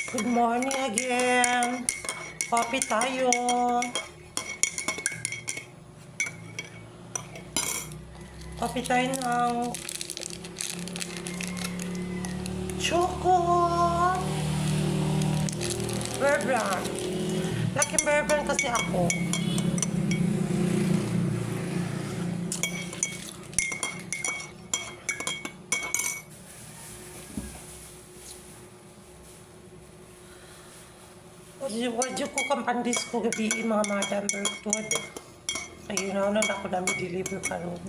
Good morning again. Coffee tayo. Coffee tayo ng choco. Bear Brand. Lucky Bear Brand kasi ako. Wadyo ko kang pandis ko gabi mga madam Bertod. Ayun na ako namin deliver pa ron.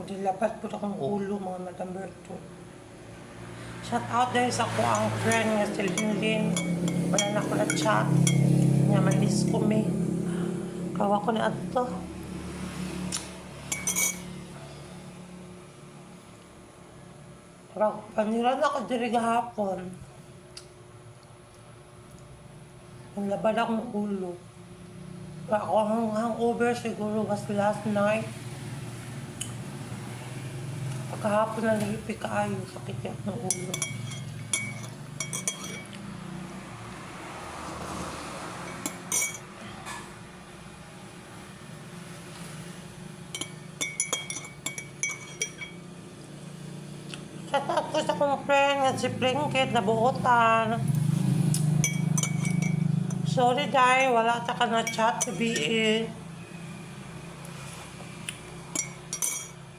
Dilapat po akong ulo mga madam Bertod. Shout out dahil sa ko ang friend nga si Linlin. Wala na ko na chat. Nga manis ko me. Kawa ko na ato. Paniran ako diri gahapon. Ang labad akong ulo. Ako ang hangover siguro was last night. Pagkahapon na nahipi kaayo, sakit yan ng ulo. Shout out ko sa kong friend at si Plinkett na buotan. Sorry dahil wala ta ka na chat sabihin.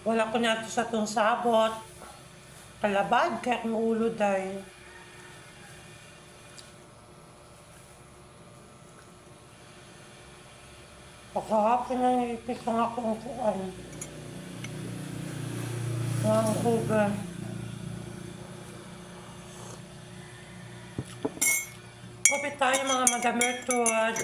Wala ko na ito sa itong sabot. Kalabad kaya kong ulo dahil. Pagkahapon na naipit ko nga kung kuan. Ang uber. Kapit tayo mga Madam Bertod.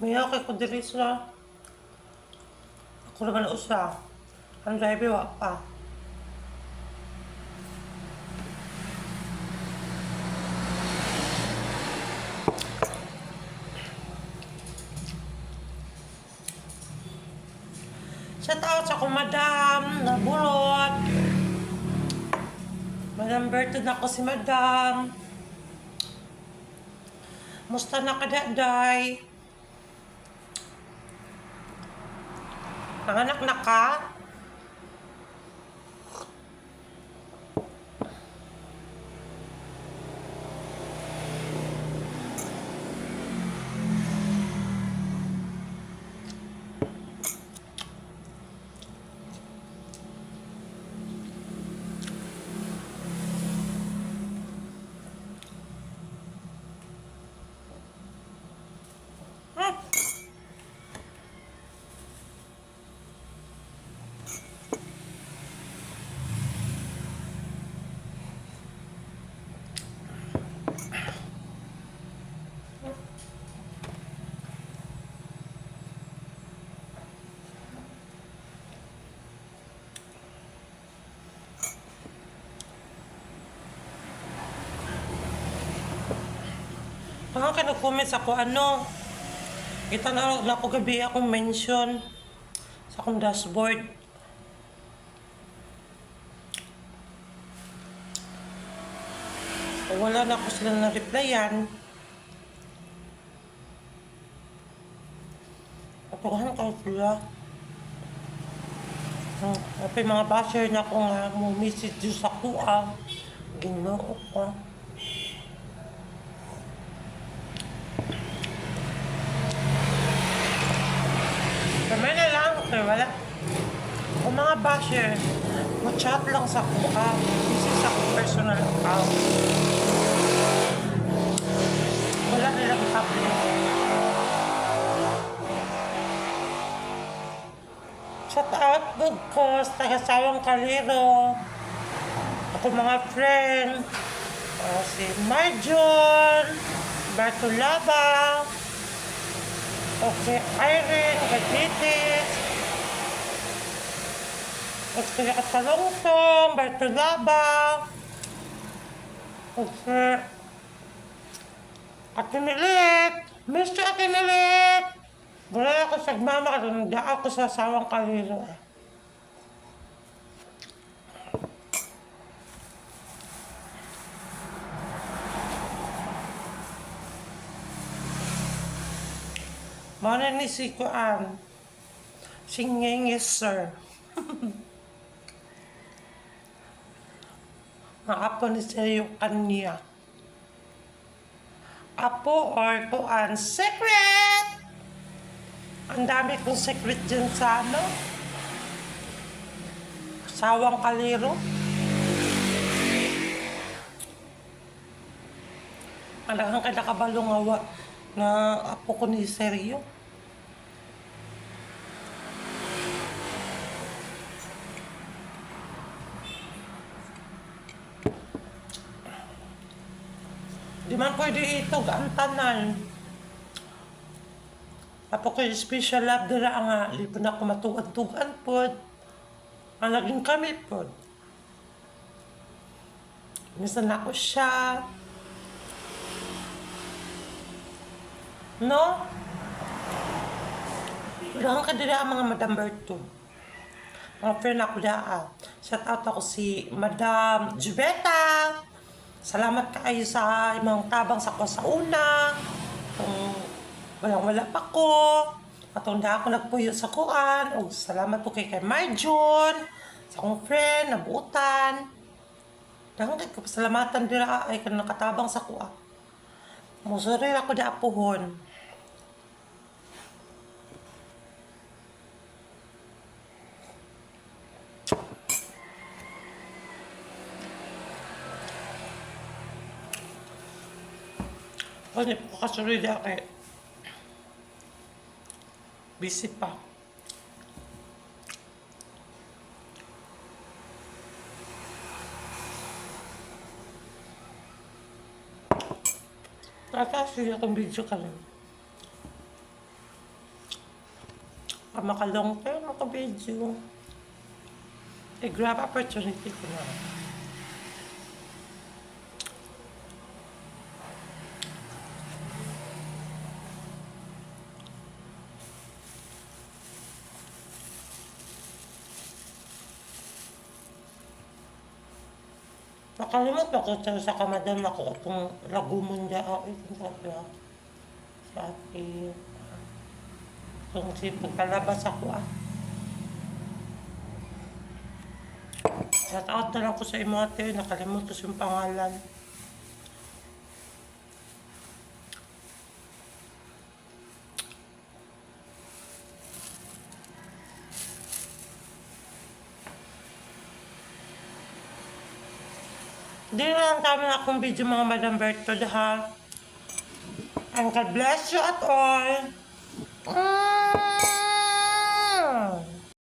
May okay ko diri sila. Ako naman usa. Ang driver wa pa. Shout out sa akong madam na bulot. Madam Bertod na ako si madam. Musta na kadaday? Nanganak na ka? Mga ka nag-comment sa ko ano. Kita na ako gabi akong mention sa akong dashboard. Wala na ako sila na-replyan. Patuhan ka sila. May mga basher na ako nga mo message sa kuha. Ginoo ko. Kamay na lang, okay, wala. Kung mga basher, mag-chat lang sa kuha. Busy sa personal account. Wala nilang public. Shout out, good cause, taga-sawang kaliro. Ako mga friend. Si Marjon, Bartolaba. Okay, Irene, Gatitis. Okay, Katalongtong, Bartolaba. Okay. Atinilit! Mr. Atinilit! Wala ako sa mama kasi hindi ako sa sawang kaliro. Mana ni si Kuan. Singengis, sir. Maapo ni siya yung kanya. Apo or Kuan. Secret! Ang dami kong secret dyan sa ano. Sawang kaliro. Alagang ka nakabalong awa na apo ko ni Seryo. Di man pwede itog ang tanan. Apo ko yung special love dira nga. Lipon ako matugan-tugan po. Ang naging kami po. Minsan ako siya. No? Wala ka dira ang mga Madam Berto. Mga friend ako daan. Shout out ako si Madam Jubeta. Salamat kayo sa imong tabang sa ko sa una. Kung walang-wala pa ko. Atong na ako nagpuyo sa kuan. O salamat po kay Marjon. Sa akong friend, nabutan. Dahil ko pasalamatan dira ay kan nakatabang sa kuan. Musuri ako da apuhon. Hindi po kasuri da kay busy pa. Tataas yun akong video ka rin. Makalong tayo, maka-video. Grab opportunity ko na. Nakalimot ako sa kamadan ako itong lagumon niya. Itong sabi ako. Sa ating itong si pagkalabas ako Shout out na lang ko sa imote. Nakalimot ko yung pangalan. Hindi na lang kami akong video mga Madam Berto ha. And God bless you at all.